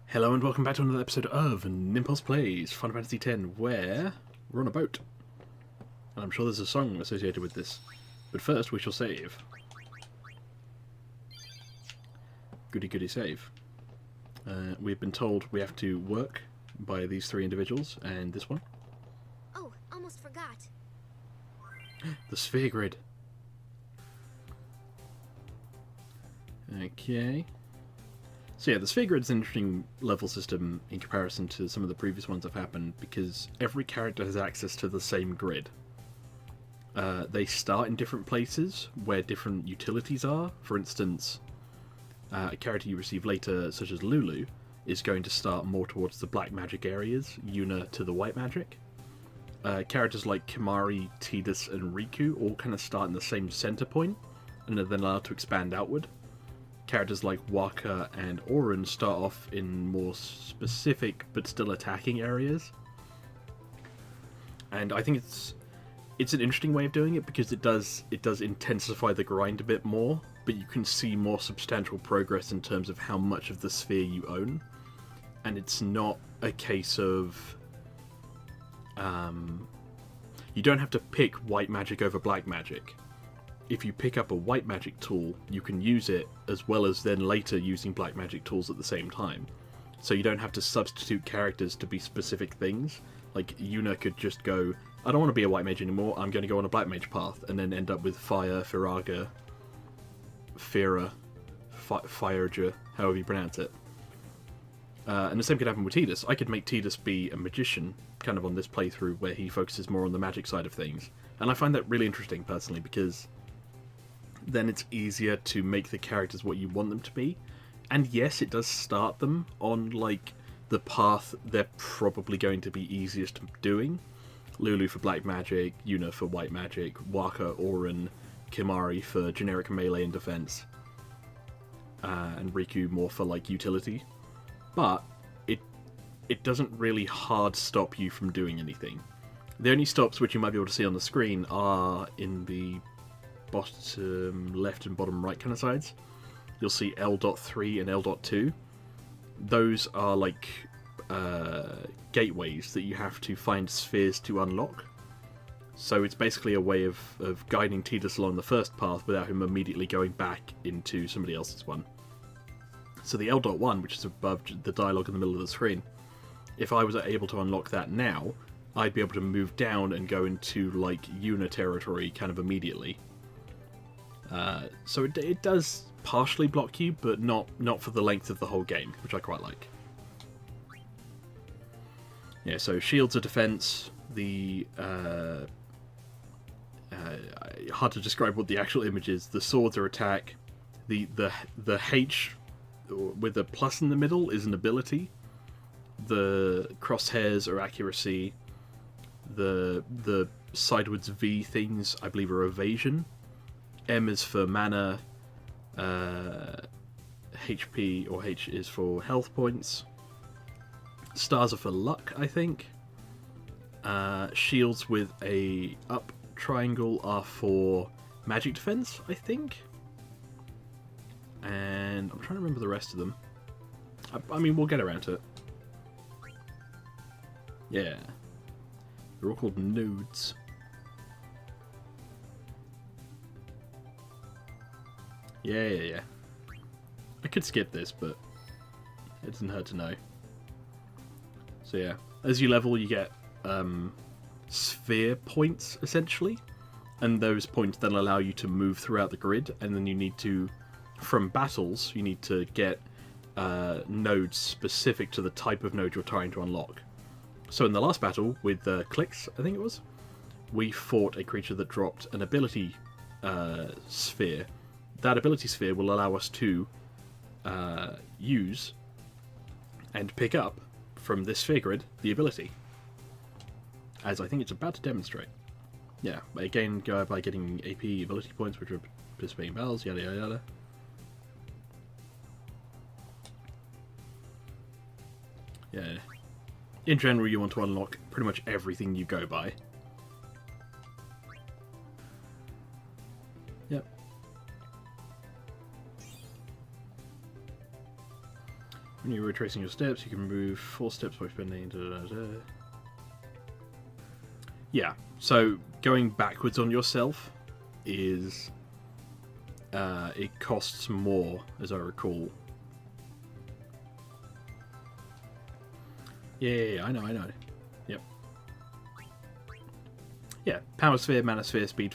Hello and welcome back to another episode of Nimpulse Plays, Final Fantasy X, where we're on a boat. And I'm sure there's a song associated with this. But first we shall save. Goody goody save. We've been told we have to work by these three individuals, and this one. Oh, almost forgot. The sphere grid. Okay. So yeah, the sphere grid's an interesting level system in comparison to some of the previous ones that have happened, because every character has access to the same grid. They start in different places where different utilities are. For instance, a character you receive later, such as Lulu, is going to start more towards the black magic areas, Yuna to the white magic. Characters like Kimahri, Tidus, and Riku all kind of start in the same center point, and are then allowed to expand outward. Characters like Waka and Auron start off in more specific but still attacking areas. And I think it's an interesting way of doing it, because it does intensify the grind a bit more, but you can see more substantial progress in terms of how much of the sphere you own. And it's not a case of you don't have to pick white magic over black magic. If you pick up a white magic tool, you can use it as well as then later using black magic tools at the same time. So you don't have to substitute characters to be specific things. Like, Yuna could just go, I don't want to be a white mage anymore, I'm going to go on a black mage path, and then end up with Fire, Firaga, Fireja, however you pronounce it. And the same could happen with Tidus. I could make Tidus be a magician, kind of on this playthrough, where he focuses more on the magic side of things. And I find that really interesting, personally, because then it's easier to make the characters what you want them to be. And yes, it does start them on, like, the path they're probably going to be easiest doing. Lulu for black magic, Yuna for white magic, Waka, Auron, Kimahri for generic melee and defense, and Riku more for, like, utility. But it doesn't really hard stop you from doing anything. The only stops which you might be able to see on the screen are in the bottom left and bottom right kind of sides. You'll see L.3 and L.2. Those are like gateways that you have to find spheres to unlock. So it's basically a way of guiding Tidus along the first path without him immediately going back into somebody else's one. So the L.1, which is above the dialogue in the middle of the screen, if I was able to unlock that now, I'd be able to move down and go into, like, Yuna territory kind of immediately. So it does partially block you, but not for the length of the whole game, which I quite like. Yeah, so shields are defense. The hard to describe what the actual image is. The swords are attack. The H with a plus in the middle is an ability. The crosshairs are accuracy. The sidewards V things, I believe, are evasion. M is for mana. HP or H is for health points. Stars are for luck, I think. Shields with a up triangle are for magic defense, I think. And I'm trying to remember the rest of them. I mean, we'll get around to it. Yeah. They're all called nodes. Yeah. I could skip this, but it doesn't hurt to know. So yeah, as you level, you get sphere points, essentially. And those points then allow you to move throughout the grid, and then you need to, from battles, you need to get nodes specific to the type of node you're trying to unlock. So in the last battle, with Clicks, I think it was, we fought a creature that dropped an ability sphere. That ability sphere will allow us to use and pick up from this sphere grid the ability, as I think it's about to demonstrate. Yeah, again, go by getting AP ability points, which are participating battles, yada yada yada. Yeah. In general, you want to unlock pretty much everything you go by. When you're retracing your steps, you can move 4 steps by spending... Yeah, so going backwards on yourself is... it costs more, as I recall. Yeah, I know. Yep. Yeah, Power Sphere, Mana Sphere, Speed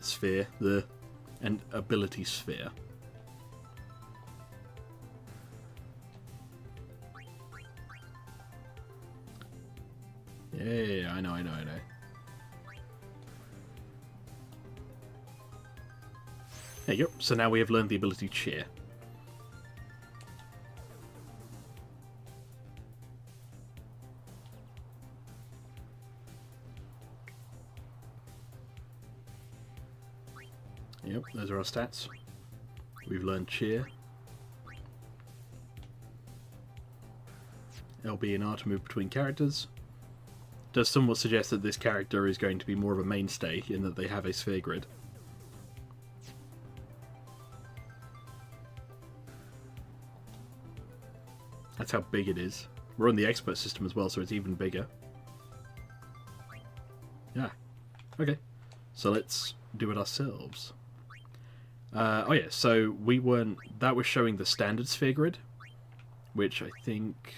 Sphere, and Ability Sphere. Yeah, I know. There you go. So now we have learned the ability Cheer. Yep, those are our stats. We've learned Cheer. LB and R to move between characters. Does somewhat suggest that this character is going to be more of a mainstay in that they have a sphere grid. That's how big it is. We're on the expert system as well, so it's even bigger. Yeah. Okay. So let's do it ourselves. Oh yeah, so we weren't... That was showing the standard sphere grid, which I think...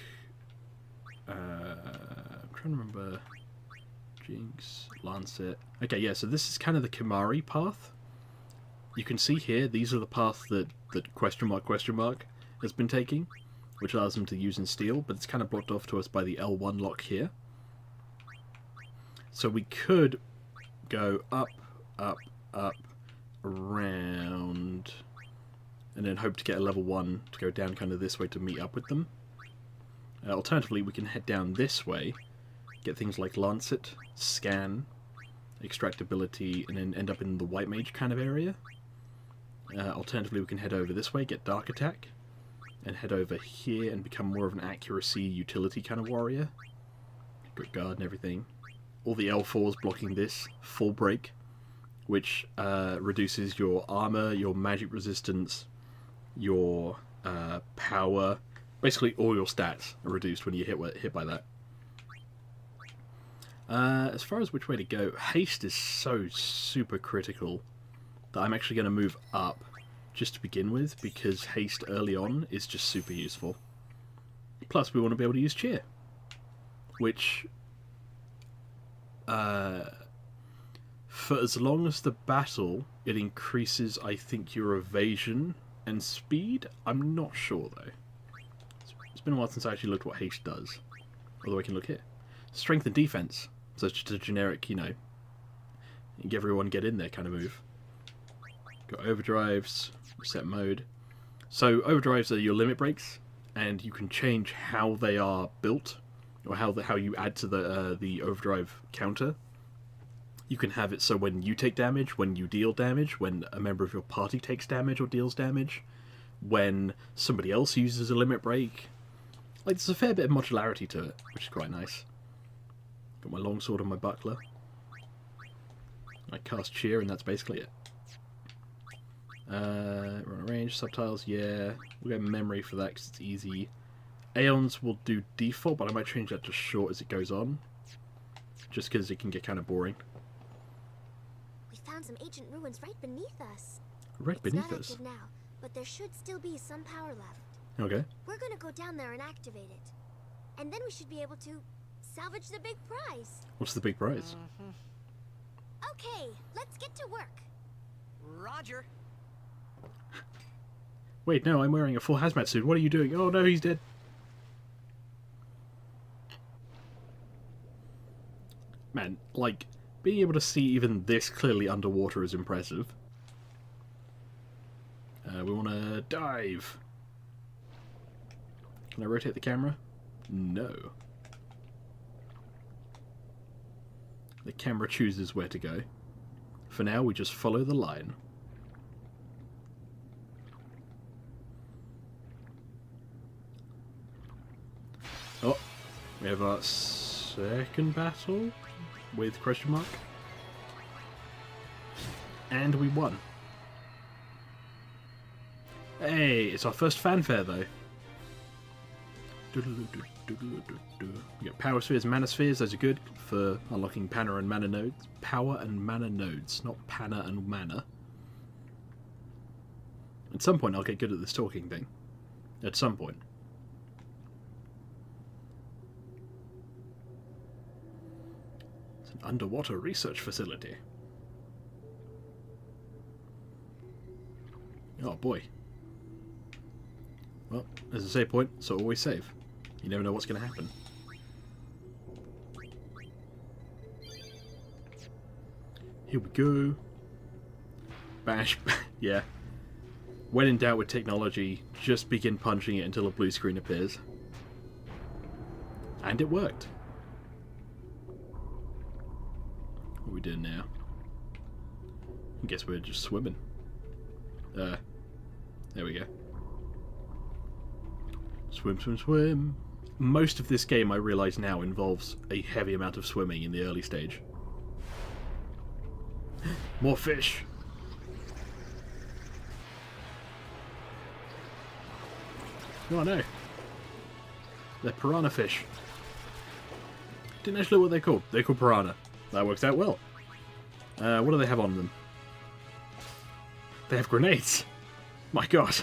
I'm trying to remember... Jinx, Lancet... Okay, yeah, so this is kind of the Kimari path. You can see here, these are the paths that question mark has been taking, which allows them to use in steel, but it's kind of blocked off to us by the L1 lock here. So we could go up, around, and then hope to get a level 1 to go down kind of this way to meet up with them. Alternatively, we can head down this way, get things like Lancet, Scan, Extractability, and then end up in the White Mage kind of area. Alternatively, we can head over this way, get Dark Attack, and head over here and become more of an accuracy utility kind of warrior. Good guard and everything. All the L4s blocking this, Full Break, which reduces your armor, your magic resistance, your power. Basically, all your stats are reduced when you hit by that. As far as which way to go, haste is so super critical that I'm actually going to move up just to begin with, because haste early on is just super useful. Plus, we want to be able to use cheer, which, for as long as the battle, it increases, I think, your evasion and speed. I'm not sure, though. It's been a while since I actually looked what haste does. Although I can look here. Strength and defense. So it's just a generic, you know, everyone get in there kind of move. Got overdrives, reset mode. So overdrives are your limit breaks, and you can change how they are built, or how you add to the overdrive counter. You can have it so when you take damage, when you deal damage, when a member of your party takes damage or deals damage, when somebody else uses a limit break. Like, there's a fair bit of modularity to it, which is quite nice. Got my longsword and my buckler. I cast cheer, and that's basically it. We're on range, subtiles, yeah. We'll get memory for that because it's easy. Aeons will do default, but I might change that to short as it goes on. Just because it can get kind of boring. We found some ancient ruins right beneath us. Right beneath us? It's not active now, but there should still be some power left. Okay. We're gonna go down there and activate it. And then we should be able to salvage the big prize. What's the big prize? Okay, let's get to work. Roger. Wait, no, I'm wearing a full hazmat suit. What are you doing? Oh no, he's dead. Man, like, being able to see even this clearly underwater is impressive. We want to dive. Can I rotate the camera? No. The camera chooses where to go. For now, we just follow the line. Oh, we have our second battle with question mark. And we won. Hey, it's our first fanfare though. We got power spheres, mana spheres. Those are good for unlocking power and mana nodes. Power and mana nodes, not pana and mana. At some point, I'll get good at this talking thing. At some point. It's an underwater research facility. Oh boy. Well, there's a save point, so always save. You never know what's going to happen. Here we go. Bash. Yeah. When in doubt with technology, just begin punching it until a blue screen appears. And it worked. What are we doing now? I guess we're just swimming. There we go. Swim, swim, swim. Most of this game, I realise now, involves a heavy amount of swimming in the early stage. More fish! Oh no. They're piranha fish. Didn't actually know what they're called. They're called piranha. That works out well. What do they have on them? They have grenades. My god.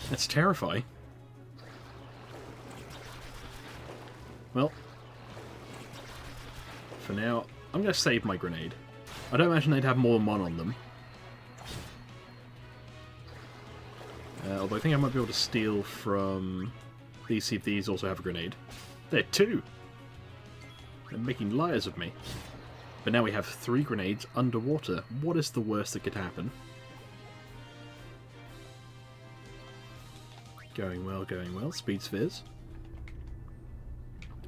That's terrifying. Well, for now, I'm going to save my grenade. I don't imagine they'd have more than one on them. Although I think I might be able to steal from these, see if these also have a grenade. They're two! They're making liars of me. But now we have 3 grenades underwater. What is the worst that could happen? Going well. Speed spheres.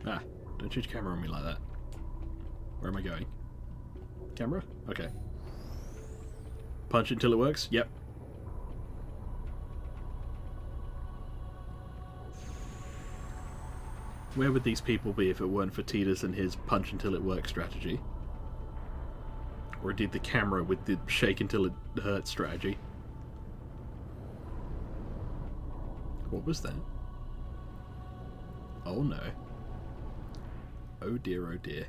Ah, don't shoot your camera on me like that. Where am I going? Camera? Okay. Punch it until it works? Yep. Where would these people be if it weren't for Tidus and his punch until it works strategy? Or indeed the camera with the shake until it hurts strategy? What was that? Oh no. Oh dear, oh dear.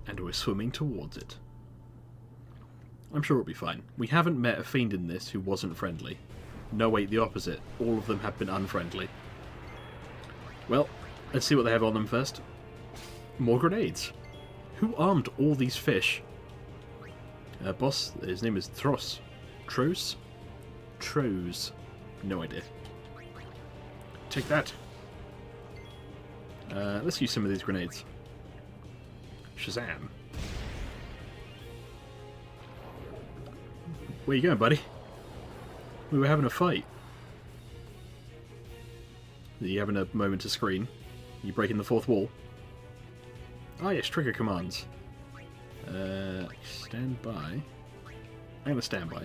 And we're swimming towards it. I'm sure it'll be fine. We haven't met a fiend in this who wasn't friendly. No, wait, the opposite. All of them have been unfriendly. Well, let's see what they have on them first. More grenades. Who armed all these fish? Boss, his name is Thros. Tros? Tros. No idea. Take that. Let's use some of these grenades. Shazam. Where you going, buddy? We were having a fight. Are you having a moment to screen? Are you breaking the fourth wall? Ah yes, trigger commands. Stand by. I'm going to stand by.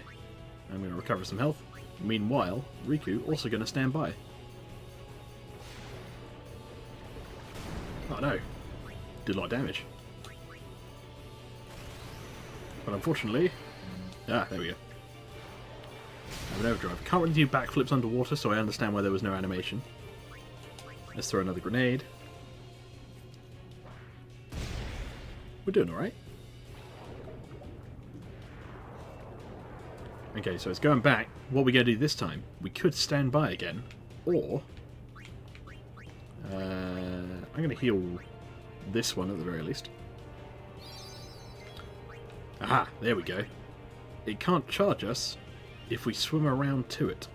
I'm going to recover some health. Meanwhile, Riku also going to stand by. Oh no. Did a lot of damage. But unfortunately... Ah, there we go. I have an overdrive. Can't really do backflips underwater, so I understand why there was no animation. Let's throw another grenade. We're doing alright. Okay, so it's going back. What are we going to do this time? We could stand by again. Or... I'm going to heal this one at the very least. Aha! There we go. It can't charge us if we swim around to it.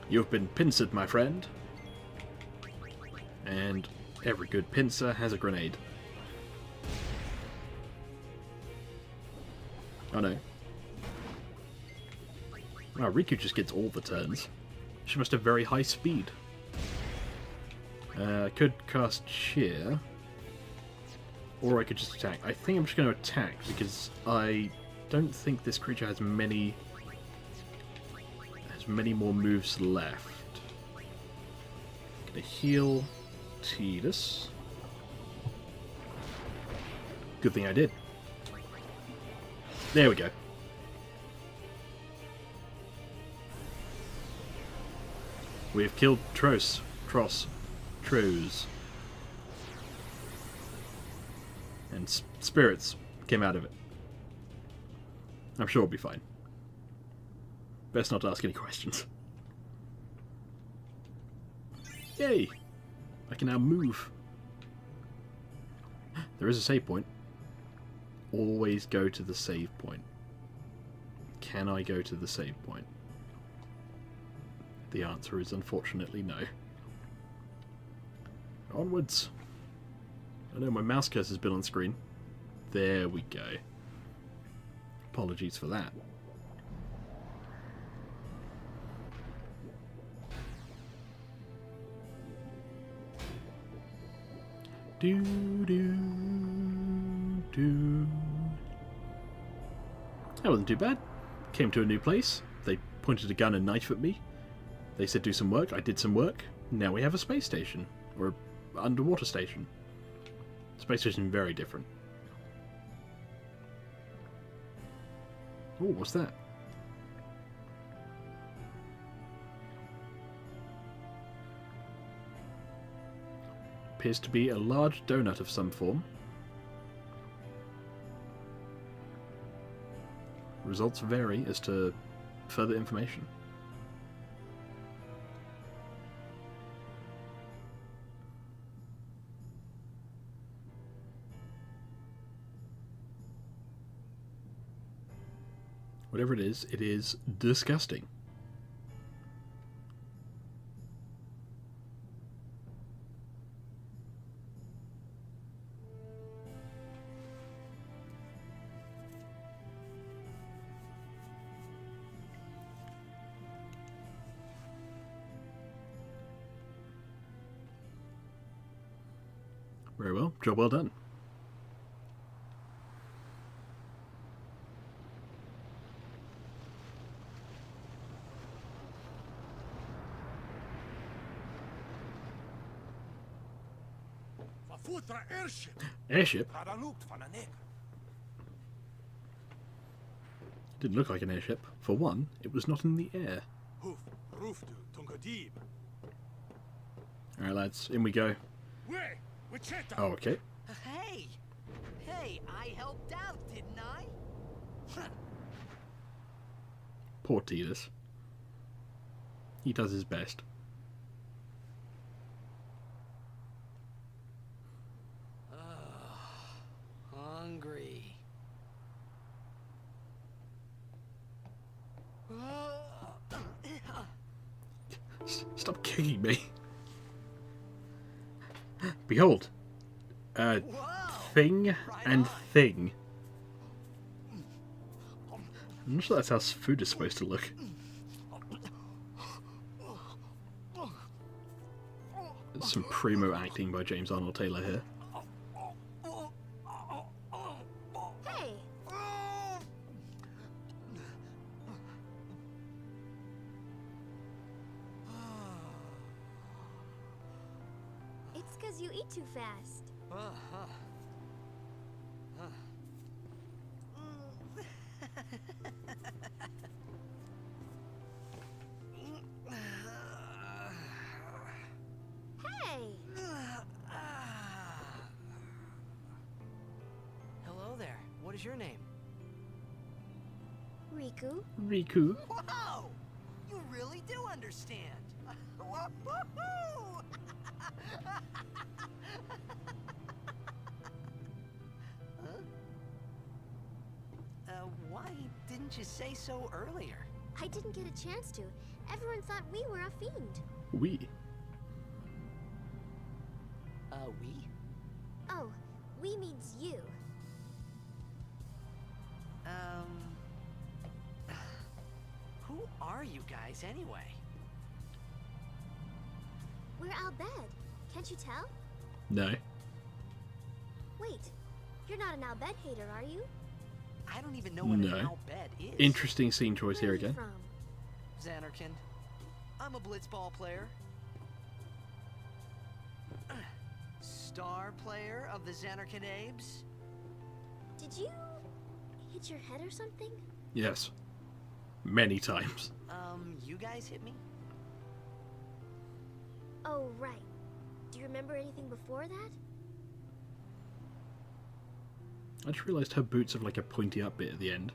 You've been pincered, my friend. And every good pincer has a grenade. Oh no. Wow, Riku just gets all the turns. She must have very high speed. I could cast Cheer. Or I could just attack. I think I'm just going to attack because I don't think this creature has many more moves left. Gonna heal Tidus. Good thing I did. There we go. We have killed Tross. And spirits came out of it. I'm sure we'll be fine. Best not to ask any questions. Yay! I can now move. There is a save point. Always go to the save point. Can I go to the save point? The answer is unfortunately no. Onwards. I know my mouse cursor's been on screen. There we go. Apologies for that. Do do do. That wasn't too bad. Came to a new place. They pointed a gun and knife at me. They said do some work. I did some work. Now we have a space station. Or underwater station. Space station is very different. Oh, what's that? Appears to be a large donut of some form. Results vary as to further information. Whatever it is disgusting. Very well. Job well done. Airship? Didn't look like an airship. For one, it was not in the air. Alright lads, in we go. Oh, okay. Hey! Hey, I helped out, didn't I? Poor Tidus. He does his best. Hungry. Stop kicking me. Behold. Thing and thing. I'm not sure that's how food is supposed to look. There's some primo acting by James Arnold Taylor here. Hey! It's 'cause you eat too fast. Hey! Hello there. What is your name? Riku? Riku. Whoa! You really do understand. Whoa-hoo-hoo! Why didn't you say so earlier? I didn't get a chance to. Everyone thought we were a fiend. We. We? Oh, we means you. Who are you guys anyway? We're Al Bhed. Can't you tell? No. Wait, you're not an Al Bhed hater, are you? I don't even know what an No. Al Bhed is. Interesting scene choice Where here are you again. from? Xanarkand. I'm a blitzball player. Star player of the Xanarkand Abes. Did you hit your head or something? Yes. Many times. You guys hit me? Oh, right. Do you remember anything before that? I just realised her boots have like a pointy up bit at the end.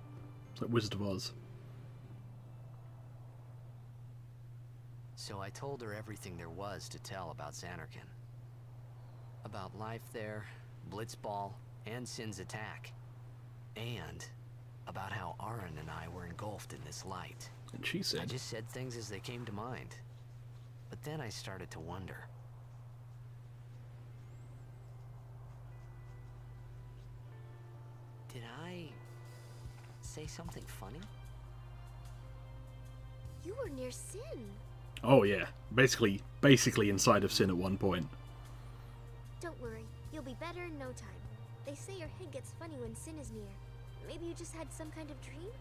It's like Wizard of Oz. So I told her everything there was to tell about Xanarkand. About life there, Blitzball, and Sin's attack. And about how Aaron and I were engulfed in this light. And she I said, just said things as they came to mind. But then I started to wonder. Did I say something funny? You were near Sin. oh yeah, basically inside of Sin at one point. Don't worry, you'll be better in no time. They say your head gets funny when Sin is near. Maybe you just had some kind of dream?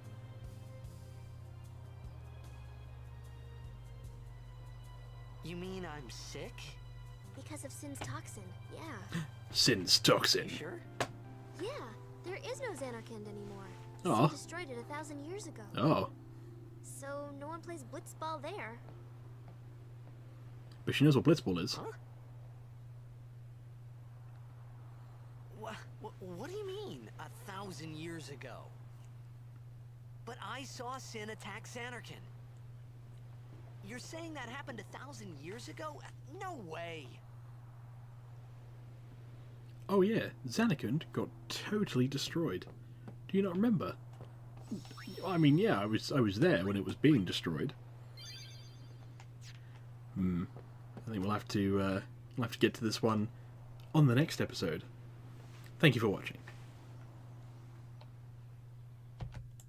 You mean I'm sick? Because of Sin's toxin, yeah. Sin's toxin. You sure? Yeah, there is no Xanarkand anymore. Aw. Sin destroyed it 1,000 years ago. Oh, So no one plays Blitzball there. but she knows what Blitzball is. Huh? What do you mean, 1,000 years ago? But I saw Sin attack Xanarkand. You're saying that happened 1,000 years ago? No way! Oh yeah, Xanarkand got totally destroyed. Do you not remember? I mean, yeah, I was there when it was being destroyed. I think we'll have to get to this one on the next episode. Thank you for watching.